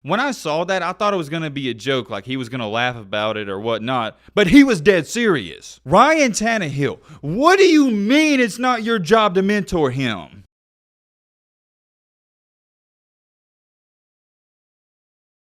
When I saw that, I thought it was going to be a joke, like he was going to laugh about it or whatnot, but he was dead serious. Ryan Tannehill, what do you mean it's not your job to mentor him?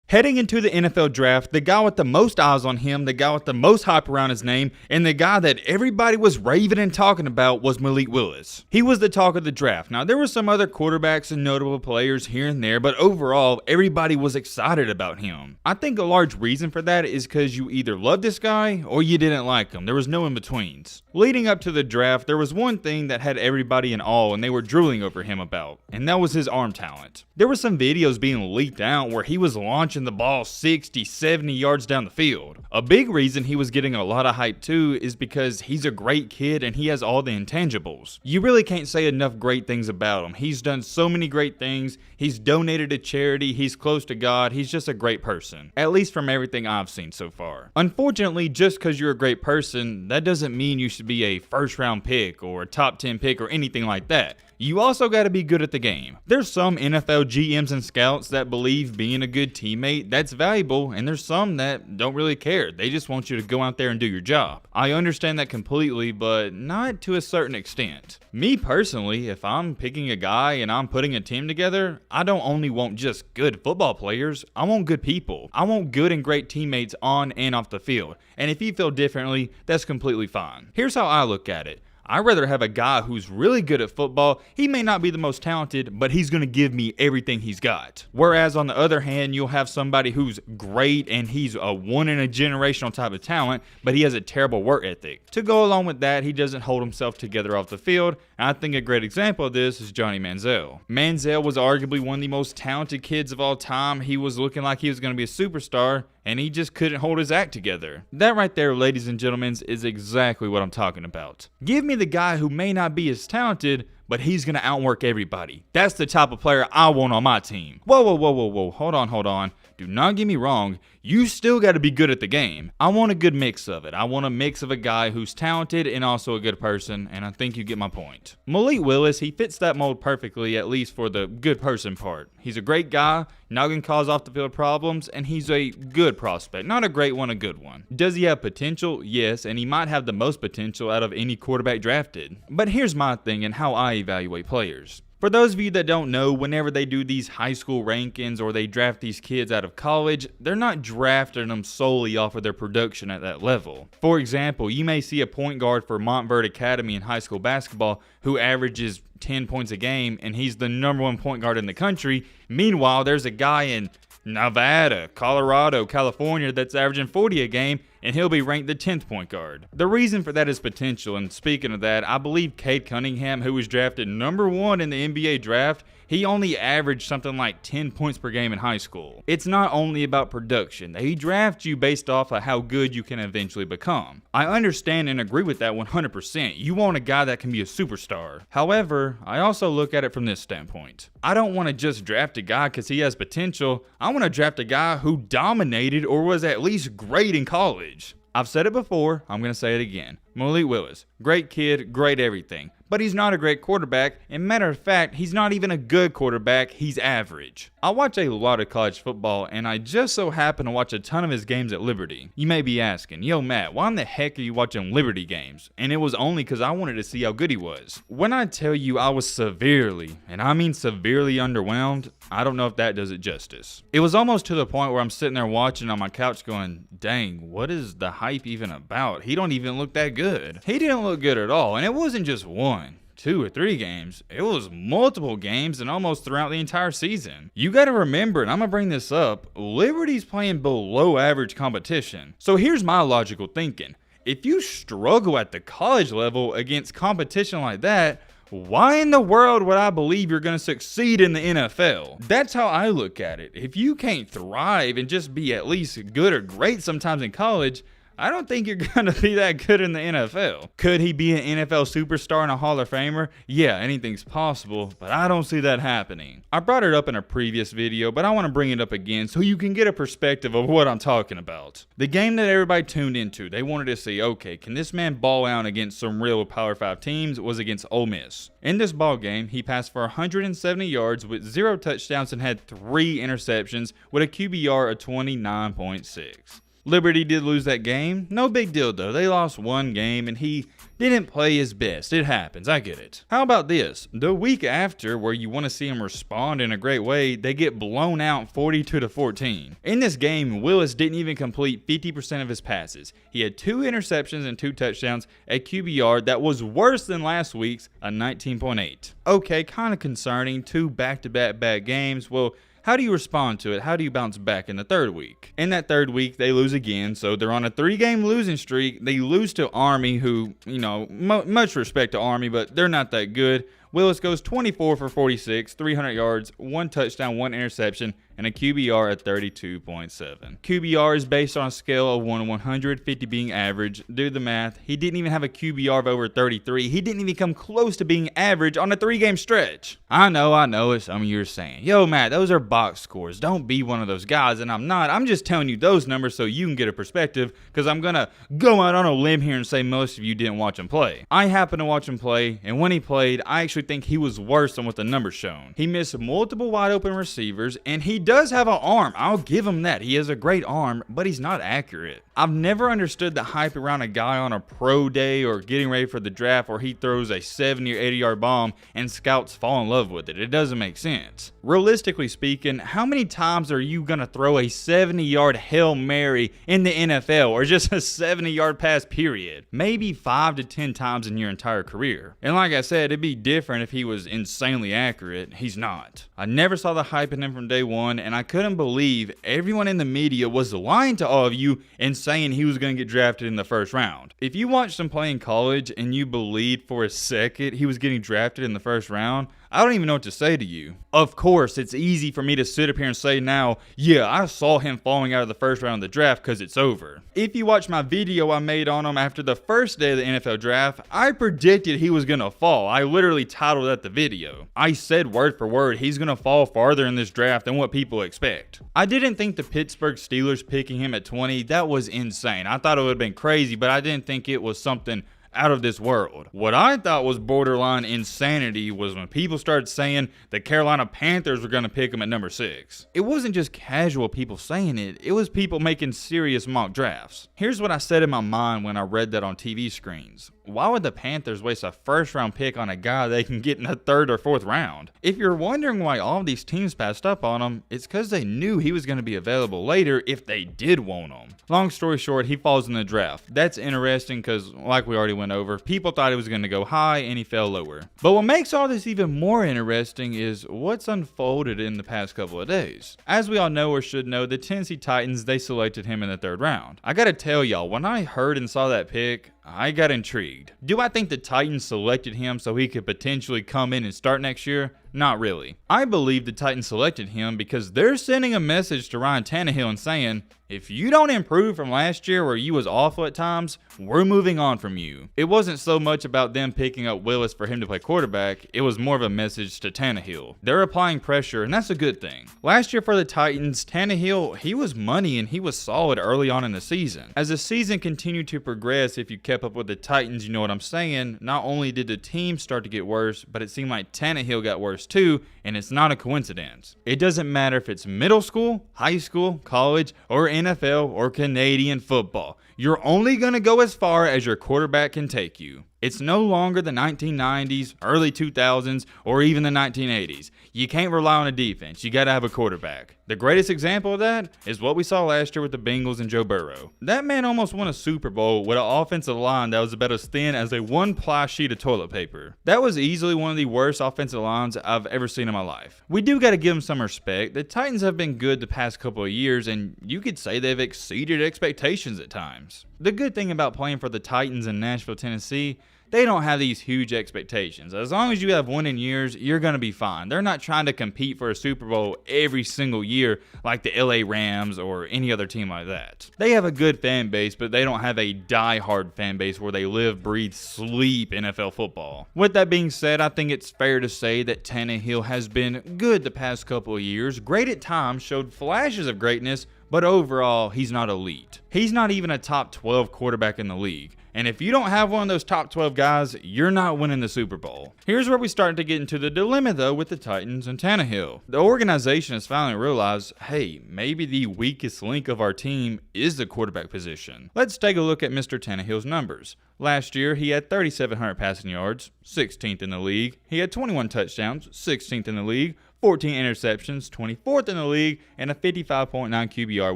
Heading into the NFL draft, the guy with the most eyes on him, the guy with the most hype around his name, and the guy that everybody was raving and talking about was Malik Willis. He was the talk of the draft. Now, there were some other quarterbacks and notable players here and there, but overall, everybody was excited about him. I think a large reason for that is because you either loved this guy or you didn't like him. There was no in-betweens. Leading up to the draft, there was one thing that had everybody in awe and they were drooling over him about, and that was his arm talent. There were some videos being leaked out where he was launching the ball 60, 70 yards down the field. A big reason he was getting a lot of hype too is because he's a great kid and he has all the intangibles. You really can't say enough great things about him. He's done so many great things. He's donated to charity. He's close to God. He's just a great person, at least from everything I've seen so far. Unfortunately, just because you're a great person, that doesn't mean you should be a first round pick or a top 10 pick or anything like that. You also got to be good at the game. There's some NFL GMs and scouts that believe being a good teammate, that's valuable, and there's some that don't really care. They just want you to go out there and do your job. I understand that completely, but not to a certain extent. Me personally, if I'm picking a guy and I'm putting a team together, I don't only want just good football players, I want good people. I want good and great teammates on and off the field. And if you feel differently, that's completely fine. Here's how I look at it. I'd rather have a guy who's really good at football. He may not be the most talented, but he's going to give me everything he's got. Whereas on the other hand, you'll have somebody who's great and he's a one-in-a-generational type of talent, but he has a terrible work ethic. To go along with that, he doesn't hold himself together off the field. And I think a great example of this is Johnny Manziel. Manziel was arguably one of the most talented kids of all time. He was looking like he was going to be a superstar, and he just couldn't hold his act together. That right there, ladies and gentlemen, is exactly what I'm talking about. Give me the guy who may not be as talented, but he's going to outwork everybody. That's the type of player I want on my team. Whoa. Hold on. Do not get me wrong. You still got to be good at the game. I want a good mix of it. I want a mix of a guy who's talented and also a good person, and I think you get my point. Malik Willis, he fits that mold perfectly, at least for the good person part. He's a great guy, not going to cause off the field problems, and he's a good prospect. Not a great one, a good one. Does he have potential? Yes, and he might have the most potential out of any quarterback drafted. But here's my thing and how I evaluate players. For those of you that don't know, whenever they do these high school rankings or they draft these kids out of college, they're not drafting them solely off of their production at that level. For example, you may see a point guard for Montverde Academy in high school basketball who averages 10 points a game and he's the #1 point guard in the country. Meanwhile, there's a guy in Nevada, Colorado, California that's averaging 40 a game, and he'll be ranked the 10th point guard. The reason for that is potential, and speaking of that, I believe Cade Cunningham, who was drafted #1 in the NBA draft, he only averaged something like 10 points per game in high school. It's not only about production. They draft you based off of how good you can eventually become. I understand and agree with that 100%. You want a guy that can be a superstar. However, I also look at it from this standpoint. I don't want to just draft a guy because he has potential. I want to draft a guy who dominated or was at least great in college. I've said it before, I'm going to say it again. Malik Willis, great kid, great everything. But he's not a great quarterback, and matter of fact, he's not even a good quarterback, he's average. I watch a lot of college football, and I just so happen to watch a ton of his games at Liberty. You may be asking, yo Matt, why in the heck are you watching Liberty games? And it was only because I wanted to see how good he was. When I tell you I was severely, and I mean severely underwhelmed, I don't know if that does it justice. It was almost to the point where I'm sitting there watching on my couch going, dang, what is the hype even about? He don't even look that good. He didn't look good at all, and it wasn't just one, 2 or 3 games. It was multiple games and almost throughout the entire season. You got to remember, and I'm going to bring this up, Liberty's playing below average competition. So here's my logical thinking. If you struggle at the college level against competition like that, why in the world would I believe you're going to succeed in the NFL? That's how I look at it. If you can't thrive and just be at least good or great sometimes in college, I don't think you're going to be that good in the NFL. Could he be an NFL superstar and a Hall of Famer? Yeah, anything's possible, but I don't see that happening. I brought it up in a previous video, but I want to bring it up again so you can get a perspective of what I'm talking about. The game that everybody tuned into, they wanted to see, okay, can this man ball out against some real Power 5 teams, was against Ole Miss. In this ball game, he passed for 170 yards with 0 touchdowns and had 3 interceptions with a QBR of 29.6. Liberty did lose that game. No big deal though. They lost one game and he didn't play his best. It happens. I get it. How about this? The week after, where you want to see him respond in a great way, they get blown out 42-14. In this game, Willis didn't even complete 50% of his passes. He had 2 interceptions and 2 touchdowns, a QBR that was worse than last week's, a 19.8. Okay, kind of concerning. 2 back-to-back bad games. Well, how do you respond to it? How do you bounce back in the third week? In that third week, they lose again, so they're on a 3-game losing streak. They lose to Army, who, you know, much respect to Army, but they're not that good. Willis goes 24 for 46, 300 yards, 1 touchdown, 1 interception, and a QBR at 32.7. QBR is based on a scale of 1 to 100, 50 being average. Do the math. He didn't even have a QBR of over 33. He didn't even come close to being average on a 3-game stretch. I know what some of you are saying. Yo, Matt, those are box scores. Don't be one of those guys, and I'm not. I'm just telling you those numbers so you can get a perspective, because I'm going to go out on a limb here and say most of you didn't watch him play. I happened to watch him play, and when he played, I actually think he was worse than what the numbers shown. He missed multiple wide open receivers, and he does have an arm. I'll give him that. He has a great arm, but he's not accurate. I've never understood the hype around a guy on a pro day or getting ready for the draft where he throws a 70 or 80 yard bomb and scouts fall in love with it. It doesn't make sense. Realistically speaking, how many times are you going to throw a 70-yard Hail Mary in the NFL, or just a 70-yard pass period? Maybe 5 to 10 times in your entire career. And like I said, it'd be different if he was insanely accurate. He's not. I never saw the hype in him from day one, and I couldn't believe everyone in the media was lying to all of you and saying he was going to get drafted in the first round. If you watched him play in college and you believed for a second he was getting drafted in the first round, I don't even know what to say to you. Of course, it's easy for me to sit up here and say now, yeah, I saw him falling out of the first round of the draft because it's over. If you watch my video I made on him after the first day of the NFL draft, I predicted he was going to fall. I literally titled that the video. I said word for word, he's going to fall farther in this draft than what people expect. I didn't think the Pittsburgh Steelers picking him at 20, that was insane. I thought it would have been crazy, but I didn't think it was something out of this world. What I thought was borderline insanity was when people started saying the Carolina Panthers were going to pick him at number 6. It wasn't just casual people saying it, it was people making serious mock drafts. Here's what I said in my mind when I read that on TV screens. Why would the Panthers waste a first-round pick on a guy they can get in the 3rd or 4th round? If you're wondering why all of these teams passed up on him, it's because they knew he was going to be available later if they did want him. Long story short, he falls in the draft. That's interesting because, like we already went over, people thought he was going to go high and he fell lower. But what makes all this even more interesting is what's unfolded in the past couple of days. As we all know or should know, the Tennessee Titans, they selected him in the 3rd round. I gotta tell y'all, when I heard and saw that pick, I got intrigued. Do I think the Titans selected him so he could potentially come in and start next year? Not really. I believe the Titans selected him because they're sending a message to Ryan Tannehill and saying, if you don't improve from last year where you was awful at times, we're moving on from you. It wasn't so much about them picking up Willis for him to play quarterback, it was more of a message to Tannehill. They're applying pressure, and that's a good thing. Last year for the Titans, Tannehill, he was money and he was solid early on in the season. As the season continued to progress, if you kept up with the Titans, you know what I'm saying, not only did the team start to get worse, but it seemed like Tannehill got worse too, and it's not a coincidence. It doesn't matter if it's middle school, high school, college, or NFL, or Canadian football. You're only going to go as far as your quarterback can take you. It's no longer the 1990s, early 2000s, or even the 1980s. You can't rely on a defense. You got to have a quarterback. The greatest example of that is what we saw last year with the Bengals and Joe Burrow. That man almost won a Super Bowl with an offensive line that was about as thin as a one-ply sheet of toilet paper. That was easily one of the worst offensive lines I've ever seen in my life. We do got to give them some respect. The Titans have been good the past couple of years, and you could say they've exceeded expectations at times. The good thing about playing for the Titans in Nashville, Tennessee, They don't have these huge expectations. As long as you have winning years, you're going to be fine. They're not trying to compete for a Super Bowl every single year like the LA Rams or any other team like that. They have a good fan base, but they don't have a die-hard fan base where they live, breathe, sleep NFL football. With that being said, I think it's fair to say that Tannehill has been good the past couple of years, great at times, showed flashes of greatness, but overall, he's not elite. He's not even a top 12 quarterback in the league. And if you don't have one of those top 12 guys, you're not winning the Super Bowl. Here's where we start to get into the dilemma, though, with the Titans and Tannehill. The organization has finally realized, hey, maybe the weakest link of our team is the quarterback position. Let's take a look at Mr. Tannehill's numbers. Last year, he had 3,700 passing yards, 16th in the league. He had 21 touchdowns, 16th in the league. 14 interceptions, 24th in the league, and a 55.9 QBR,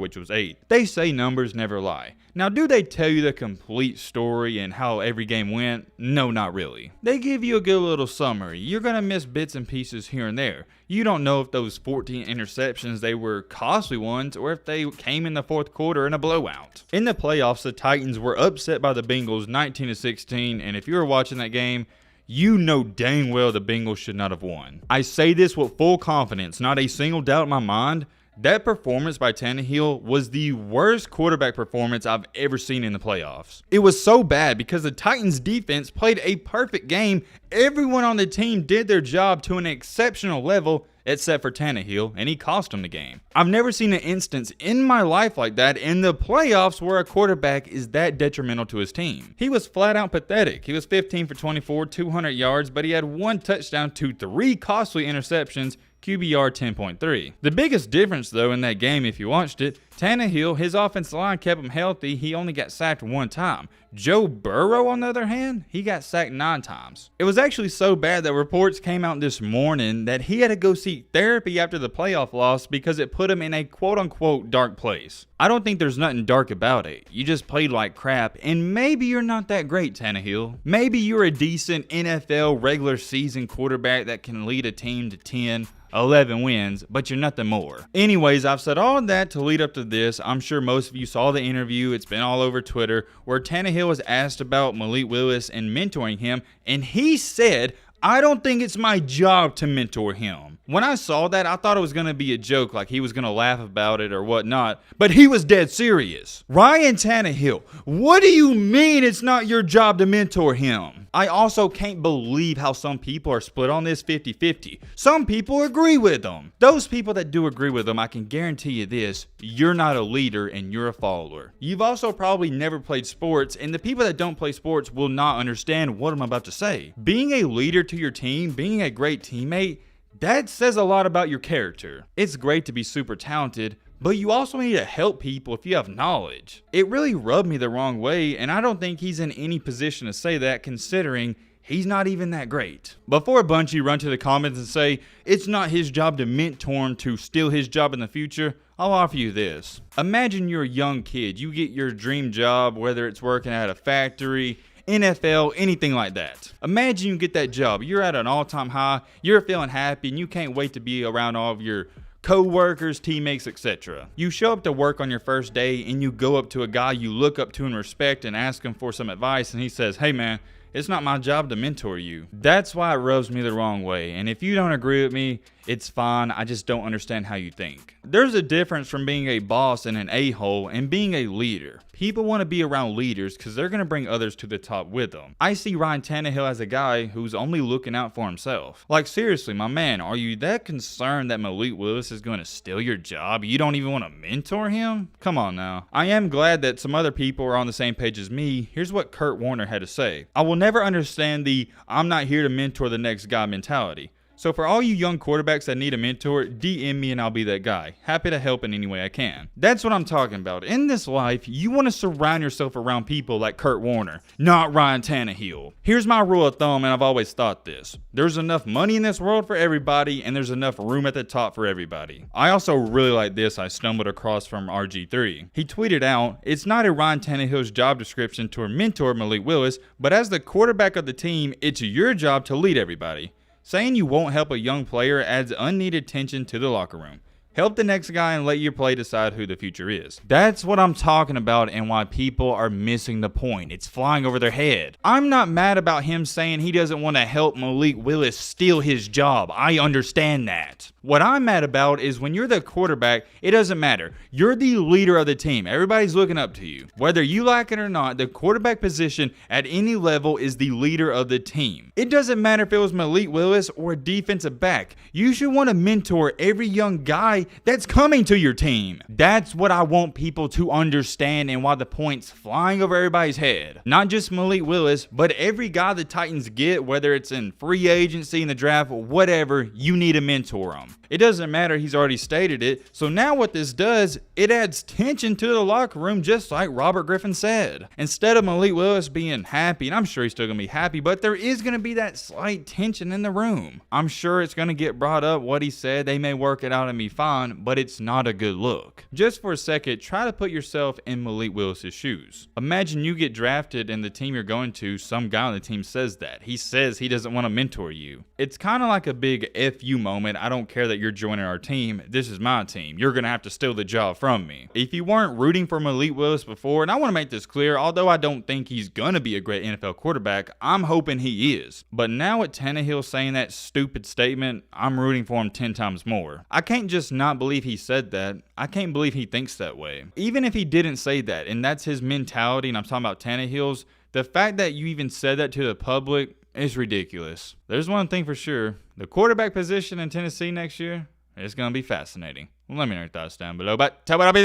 which was 8th. They say numbers never lie. Now, do they tell you the complete story and how every game went? No, not really. They give you a good little summary. You're going to miss bits and pieces here and there. You don't know if those 14 interceptions, they were costly ones, or if they came in the fourth quarter in a blowout. In the playoffs, the Titans were upset by the Bengals 19-16, and if you were watching that game, you know dang well the Bengals should not have won. I say this with full confidence, not a single doubt in my mind. That performance by Tannehill was the worst quarterback performance I've ever seen in the playoffs. It was so bad because the Titans defense played a perfect game. Everyone on the team did their job to an exceptional level, except for Tannehill, and he cost him the game. I've never seen an instance in my life like that in the playoffs where a quarterback is that detrimental to his team. He was flat out pathetic. He was 15 for 24, 200 yards, but he had 1 touchdown to 3 costly interceptions, QBR 10.3. The biggest difference, though, in that game, if you watched it, Tannehill, his offensive line kept him healthy. He only got sacked 1 time. Joe Burrow, on the other hand, he got sacked 9 times. It was actually so bad that reports came out this morning that he had to go seek therapy after the playoff loss because it put him in a quote-unquote dark place. I don't think there's nothing dark about it. You just played like crap, and maybe you're not that great, Tannehill. Maybe you're a decent NFL regular season quarterback that can lead a team to 10, 11 wins, but you're nothing more. Anyways, I've said all that to lead up to this. I'm sure most of you saw the interview. It's been all over Twitter where Tannehill was asked about Malik Willis and mentoring him, and he said, I don't think it's my job to mentor him. When I saw that, I thought it was going to be a joke, like he was going to laugh about it or whatnot, but he was dead serious. Ryan Tannehill, what do you mean it's not your job to mentor him? I also can't believe how some people are split on this 50-50. Some people agree with them. Those people that do agree with them, I can guarantee you this, you're not a leader and you're a follower. You've also probably never played sports, and the people that don't play sports will not understand what I'm about to say. Being a leader to your team, being a great teammate, that says a lot about your character. It's great to be super talented, but you also need to help people if you have knowledge. It really rubbed me the wrong way, and I don't think he's in any position to say that considering he's not even that great. Before a bunch of you run to the comments and say, it's not his job to mentor him to steal his job in the future, I'll offer you this. Imagine you're a young kid. You get your dream job, whether it's working at a factory, NFL, anything like that. Imagine you get that job. You're at an all-time high. You're feeling happy, and you can't wait to be around all of your co-workers, teammates, etc. You show up to work on your first day, and you go up to a guy you look up to and respect and ask him for some advice, and he says, hey man, it's not my job to mentor you. That's why it rubs me the wrong way. And if you don't agree with me, it's fine. I just don't understand how you think. There's a difference from being a boss and an a-hole and being a leader. People want to be around leaders because they're going to bring others to the top with them. I see Ryan Tannehill as a guy who's only looking out for himself. Like seriously, my man, are you that concerned that Malik Willis is going to steal your job? You don't even want to mentor him? Come on now. I am glad that some other people are on the same page as me. Here's what Kurt Warner had to say. I will never understand the I'm not here to mentor the next guy mentality. So for all you young quarterbacks that need a mentor, DM me and I'll be that guy. Happy to help in any way I can. That's what I'm talking about. In this life, you want to surround yourself around people like Kurt Warner, not Ryan Tannehill. Here's my rule of thumb, and I've always thought this. There's enough money in this world for everybody, and there's enough room at the top for everybody. I also really like this I stumbled across from RG3. He tweeted out, it's not a Ryan Tannehill's job description to mentor Malik Willis, but as the quarterback of the team, it's your job to lead everybody. Saying you won't help a young player adds unneeded tension to the locker room. Help the next guy and let your play decide who the future is. That's what I'm talking about and why people are missing the point. It's flying over their head. I'm not mad about him saying he doesn't want to help Malik Willis steal his job. I understand that. What I'm mad about is when you're the quarterback, it doesn't matter. You're the leader of the team. Everybody's looking up to you. Whether you like it or not, the quarterback position at any level is the leader of the team. It doesn't matter if it was Malik Willis or a defensive back. You should want to mentor every young guy that's coming to your team. That's what I want people to understand and why the point's flying over everybody's head. Not just Malik Willis, but every guy the Titans get, whether it's in free agency, in the draft, whatever, you need to mentor them. It doesn't matter, he's already stated it. So now what this does, it adds tension to the locker room, just like Robert Griffin said. Instead of Malik Willis being happy, and I'm sure he's still going to be happy, but there is going to be that slight tension in the room. I'm sure it's going to get brought up what he said. They may work it out and be fine, but it's not a good look. Just for a second, try to put yourself in Malik Willis' shoes. Imagine you get drafted and the team you're going to, some guy on the team says that. He says he doesn't want to mentor you. It's kind of like a big F you moment. I don't care that you're joining our team. This is my team. You're going to have to steal the job from me. If you weren't rooting for Malik Willis before, and I want to make this clear, although I don't think he's going to be a great NFL quarterback, I'm hoping he is. But now with Tannehill saying that stupid statement, I'm rooting for him 10 times more. I can't just not believe he said that. I can't believe he thinks that way. Even if he didn't say that, and that's his mentality, and I'm talking about Tannehill's, the fact that you even said that to the public is ridiculous. There's one thing for sure. The quarterback position in Tennessee next year is going to be fascinating. Well, let me know your thoughts down below. But tell what up,